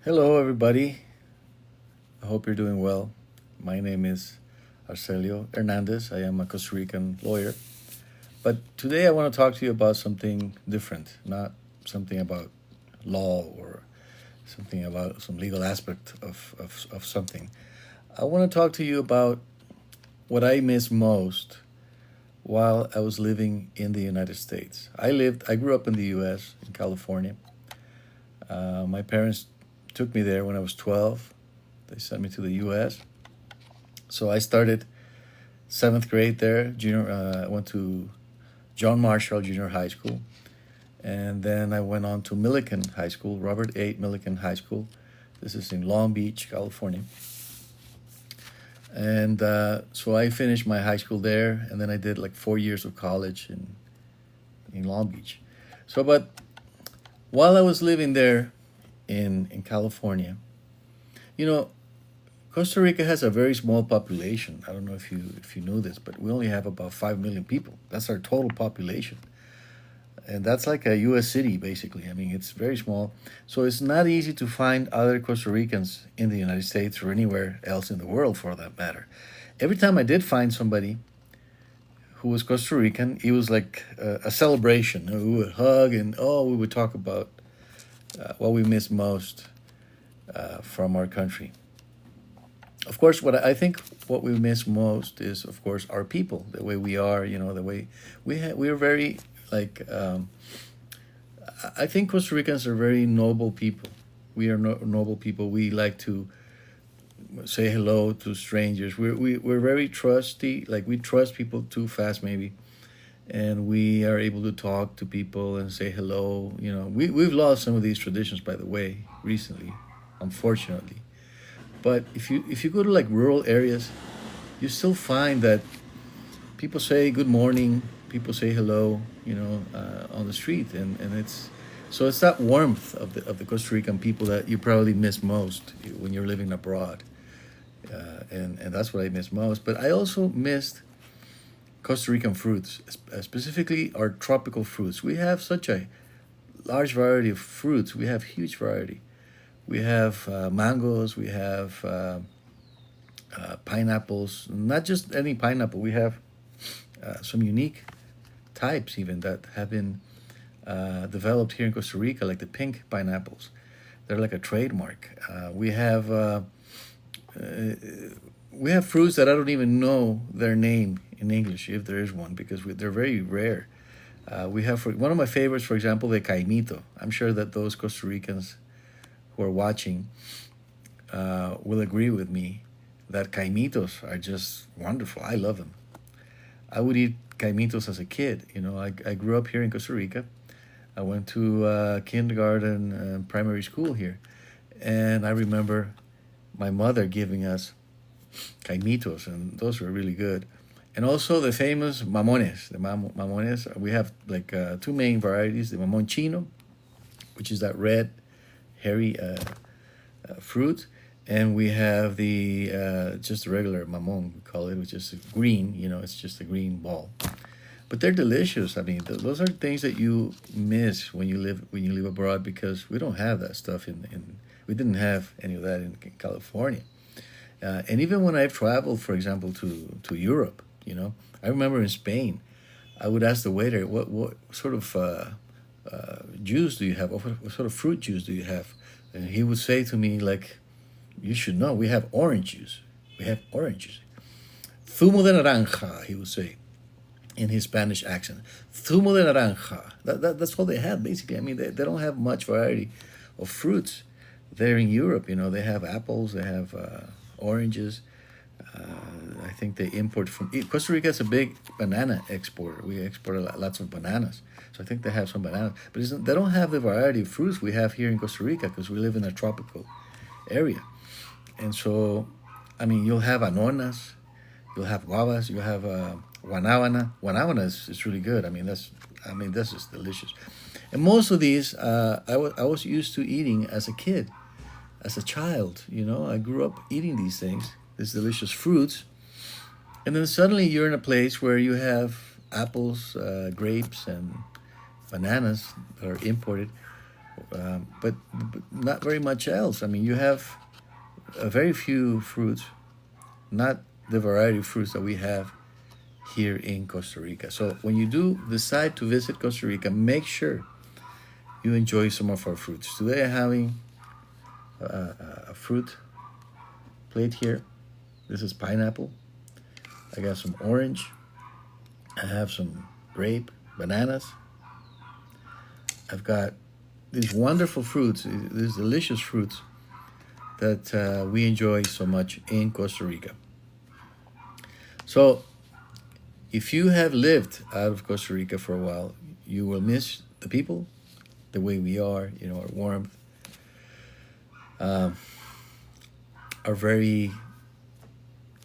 Hello, everybody. I hope you're doing well. My name is Arcelio Hernandez. I am a Costa Rican lawyer. But today I want to talk to you about something different, not something about law or something about some legal aspect of something. I want to talk to you about what I miss most while I was living in the United States. I grew up in the US, in California. My parents took me there when I was 12. They sent me to the US. So I started seventh grade there. I went to John Marshall Junior High School. And then I went on to Millikan High School, Robert A. Millikan High School. This is in Long Beach, California. And so I finished my high school there, and then I did like 4 years of college in Long Beach. But while I was living there in California, you know, Costa Rica has a very small population. I don't know if you know this, but we only have about 5 million people. That's our total population, and that's like a U.S. city basically. I mean, it's very small, so it's not easy to find other Costa Ricans in the United States or anywhere else in the world, for that matter. Every time I did find somebody who was Costa Rican, it was like a celebration. We would hug and we would talk about what we miss most from our country. Of course, what we miss most is, of course, our people, the way we are. The way we're very like. I think Costa Ricans are very noble people. We are noble people. We like to say hello to strangers. We're very trusty. Like, we trust people too fast, maybe, and we are able to talk to people and say hello. We've lost some of these traditions, by the way, recently, unfortunately. But if you go to like rural areas, you still find that people say good morning, people say hello, on the street, and it's that warmth of the Costa Rican people that you probably miss most when you're living abroad, and that's what I miss most. But I also missed Costa Rican fruits, specifically our tropical fruits. We have such a large variety of fruits. We have huge variety. We have mangoes. We have pineapples. Not just any pineapple. We have some unique types even that have been developed here in Costa Rica, like the pink pineapples. They're like a trademark. We have fruits that I don't even know their name in English, if there is one, because they're very rare. We have one of my favorites, for example, the caimito. I'm sure that those Costa Ricans who are watching will agree with me that caimitos are just wonderful. I love them. I would eat caimitos as a kid. I grew up here in Costa Rica. I went to kindergarten and primary school here. And I remember my mother giving us caimitos, and those were really good. And also the famous mamones. Mamones, we have like two main varieties: the mamon chino, which is that red, hairy fruit, and we have the just the regular mamon, we call it, which is green. It's just a green ball. But they're delicious. I mean, those are things that you miss when you live abroad, because we don't have that stuff in we didn't have any of that in California. And even when I've traveled, for example, to Europe, I remember in Spain, I would ask the waiter, what sort of juice do you have? What sort of fruit juice do you have? And he would say to me, like, you should know, we have orange juice. We have orange juice. Zumo de naranja, he would say in his Spanish accent. Zumo de naranja. That's all they have, basically. I mean, they don't have much variety of fruits there in Europe. They have apples, they have oranges. I think they import from Costa Rica is a big banana exporter. We export lots of bananas, so I think they have some bananas. But they don't have the variety of fruits we have here in Costa Rica, because we live in a tropical area. And so, I mean, you'll have anonas, you'll have guavas, you'll have guanabana. Guanabana is really good. This is delicious. And most of these, I was used to eating as a kid, as a child. I grew up eating these things, these delicious fruits. And then suddenly you're in a place where you have apples, grapes, and bananas that are imported. but not very much else. I mean, you have a very few fruits, not the variety of fruits that we have here in Costa Rica. So when you do decide to visit Costa Rica, make sure you enjoy some of our fruits. Today I'm having a fruit plate here. This is pineapple. I got some orange. I have some grape, bananas. I've got these wonderful fruits, these delicious fruits that we enjoy so much in Costa Rica. So, if you have lived out of Costa Rica for a while, you will miss the people, the way we are, our warmth, our very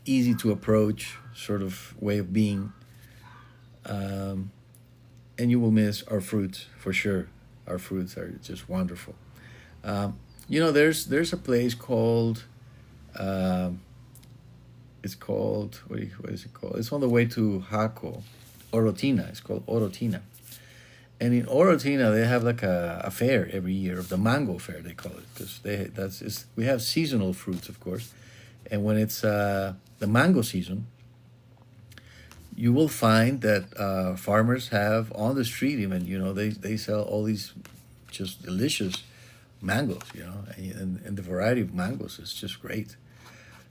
easy to approach sort of way of being. Um, and you will miss our fruits for sure. Our fruits are just wonderful. There's a place called um, it's called what is it called? It's on the way to Jaco, Orotina. It's called Orotina. And in Orotina, they have like a fair every year of the mango fair. They call it because we have seasonal fruits, of course, and when it's the mango season, you will find that farmers have on the street even they sell all these just delicious mangoes, and the variety of mangoes is just great.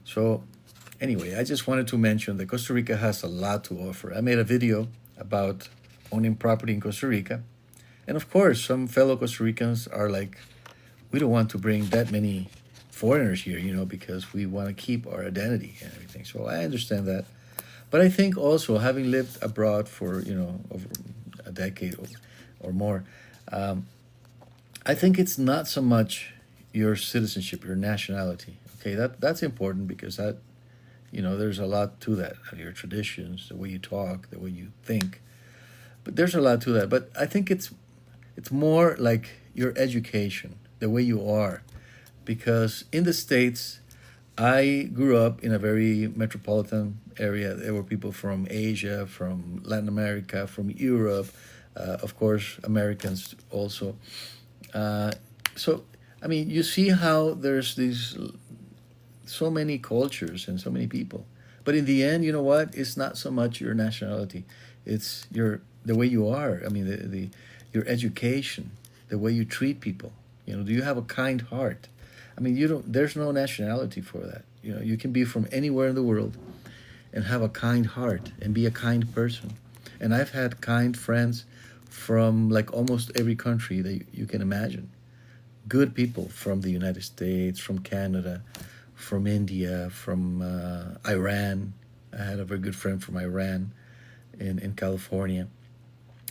So anyway, I just wanted to mention that Costa Rica has a lot to offer. I made a video about owning property in Costa Rica. And of course, some fellow Costa Ricans are like, we don't want to bring that many foreigners here, because we want to keep our identity and everything. So I understand that. But I think also, having lived abroad for, over a decade or more, um, I think it's not so much your citizenship, your nationality. Okay, that's important because there's a lot to that. Your traditions, the way you talk, the way you think. But there's a lot to that. But I think it's more like your education, the way you are. Because in the States, I grew up in a very metropolitan area. There were people from Asia, from Latin America, from Europe, of course, Americans also. Uh, so, I mean, you see how there's these so many cultures and so many people. But in the end, you know what? It's not so much your nationality. It's the way you are. I mean, your education, the way you treat people. Do you have a kind heart? I mean, you don't. There's no nationality for that. You can be from anywhere in the world, and have a kind heart and be a kind person. And I've had kind friends from like almost every country that you can imagine. Good people from the United States, from Canada, from India, from Iran. I had a very good friend from Iran in California.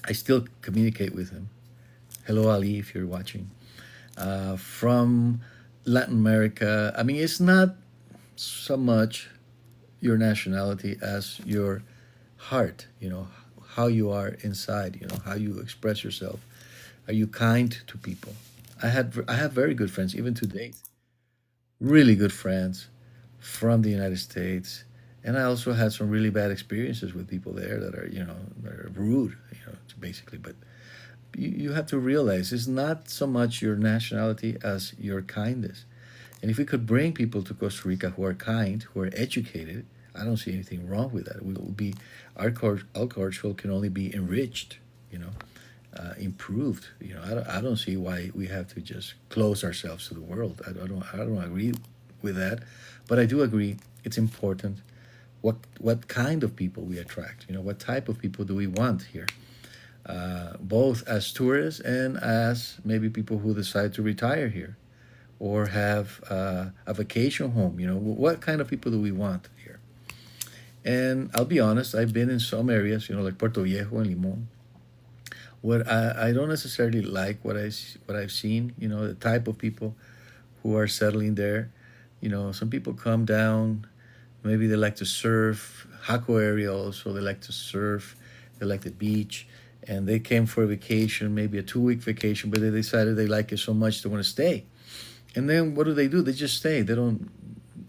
I still communicate with him. Hello, Ali, if you're watching. From Latin America. I mean, it's not so much your nationality as your heart, how you are inside, how you express yourself. Are you kind to people? I have very good friends, even to date, really good friends from the United States. And I also had some really bad experiences with people there that are, that are rude, basically. But you have to realize it's not so much your nationality as your kindness. And if we could bring people to Costa Rica who are kind, who are educated, I don't see anything wrong with that. We will be our culture can only be enriched, improved. I don't see why we have to just close ourselves to the world. I don't agree with that, but I do agree it's important what kind of people we attract. What type of people do we want here? Both as tourists and as maybe people who decide to retire here or have a vacation home. What kind of people do we want here? And I'll be honest, I've been in some areas, like Puerto Viejo and Limon, where I don't necessarily like what I've seen. The type of people who are settling there. Some people come down. Maybe they like to surf. Jaco area also, they like to surf. They like the beach. And they came for a vacation, maybe a 2-week vacation, but they decided they like it so much they want to stay. And then what do? They just stay. They don't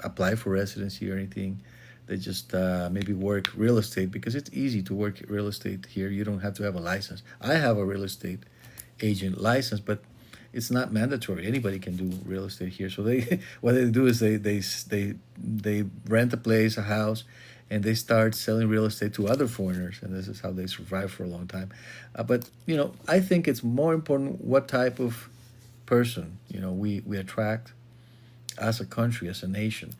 apply for residency or anything. They just maybe work real estate because it's easy to work real estate here. You don't have to have a license. I have a real estate agent license, but it's not mandatory. Anybody can do real estate here. So they what they do is they rent a place, a house, and they start selling real estate to other foreigners, and this is how they survive for a long time. But I think it's more important what type of person we attract as a country, as a nation,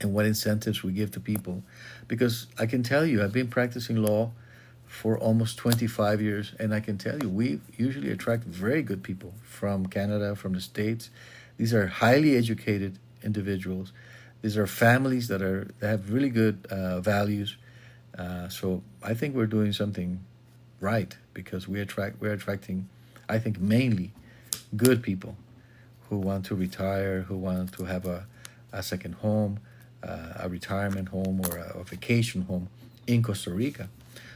and what incentives we give to people. Because I can tell you, I've been practicing law for almost 25 years, and I can tell you, we usually attract very good people from Canada, from the States. These are highly educated individuals. These are families that have really good values. So I think we're doing something right because we're attracting, I think, mainly good people who want to retire, who want to have a second home, a retirement home, or a vacation home in Costa Rica.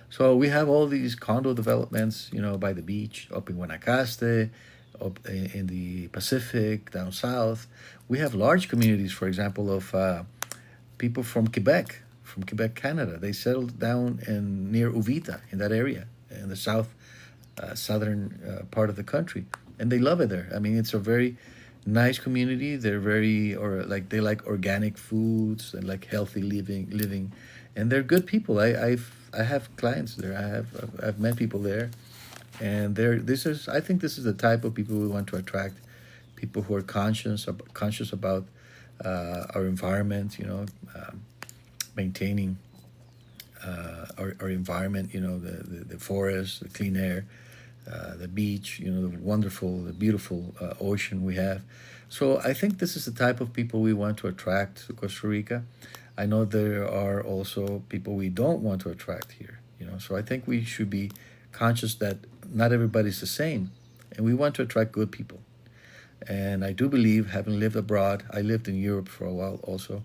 So we have all these condo developments, by the beach, up in Guanacaste, up in the Pacific, down south. We have large communities, for example, of people from Quebec, Canada. They settled down near Uvita, in that area, in the southern part of the country, and they love it there. I mean, it's a very nice community. They're they like organic foods and like healthy living, and they're good people. I have clients there. I've met people there, and I think this is the type of people we want to attract. People who are conscious about our environment. Maintaining our environment. The forest, the clean air, the beach. The beautiful ocean we have. So I think this is the type of people we want to attract to Costa Rica. I know there are also people we don't want to attract here. So I think we should be conscious that not everybody's the same, and we want to attract good people. And I do believe, having lived abroad, I lived in Europe for a while also,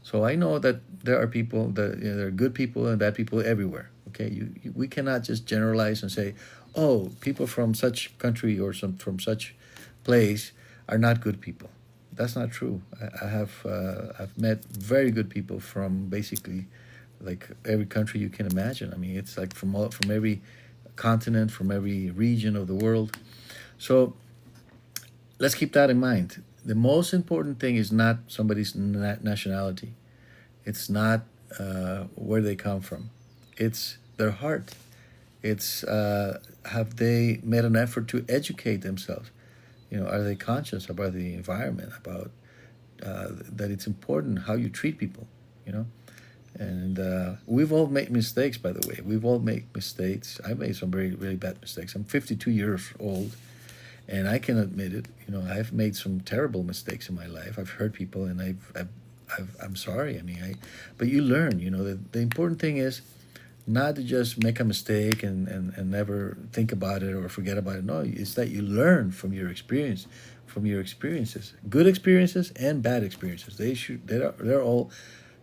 so I know that there are people that there are good people and bad people everywhere. Okay, we cannot just generalize and say, oh, people from such country or from such place are not good people. That's not true. I've met very good people from basically like every country you can imagine. I mean, it's like from every continent, from every region of the world. So let's keep that in mind. The most important thing is not somebody's nationality. It's not where they come from. It's their heart. It's have they made an effort to educate themselves? Are they conscious about the environment, about that it's important how you treat people? And we've all made mistakes, by the way. We've all made mistakes. I made some very, really bad mistakes. I'm 52 years old, and I can admit it. I've made some terrible mistakes in my life. I've hurt people, and I'm sorry. I mean, but you learn. The important thing is not to just make a mistake and never think about it or forget about it. No, it's that you learn from your experiences, good experiences and bad experiences. They're all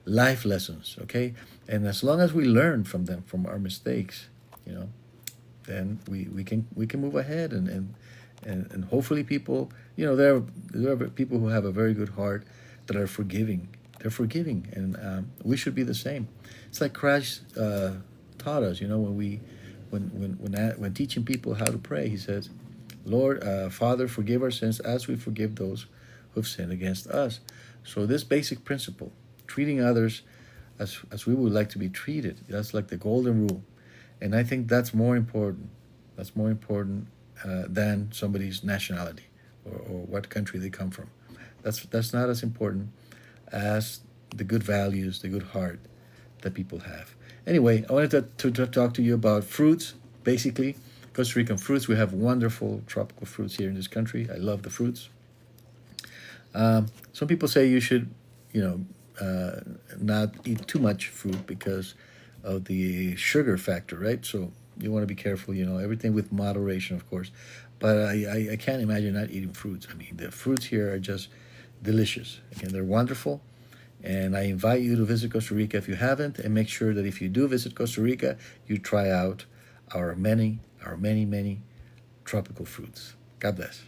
life lessons, okay? And as long as we learn from them, from our mistakes, then we can move ahead and hopefully people, there are people who have a very good heart that are forgiving. They're forgiving, and we should be the same. It's like Christ taught us, when teaching people how to pray, he says, Lord, Father, forgive our sins as we forgive those who've sinned against us. So this basic principle, treating others as we would like to be treated, that's like the golden rule. And I think that's more important. That's more important than somebody's nationality or what country they come from. That's not as important as the good values, the good heart that people have. Anyway, I wanted to talk to you about fruits, basically. Costa Rican fruits. We have wonderful tropical fruits here in this country. I love the fruits. Some people say you should, not eat too much fruit because of the sugar factor, right? So you want to be careful, everything with moderation, of course. But I can't imagine not eating fruits. I mean, the fruits here are just delicious. Again, they're wonderful. And I invite you to visit Costa Rica if you haven't, and make sure that if you do visit Costa Rica, you try out our many tropical fruits. God bless.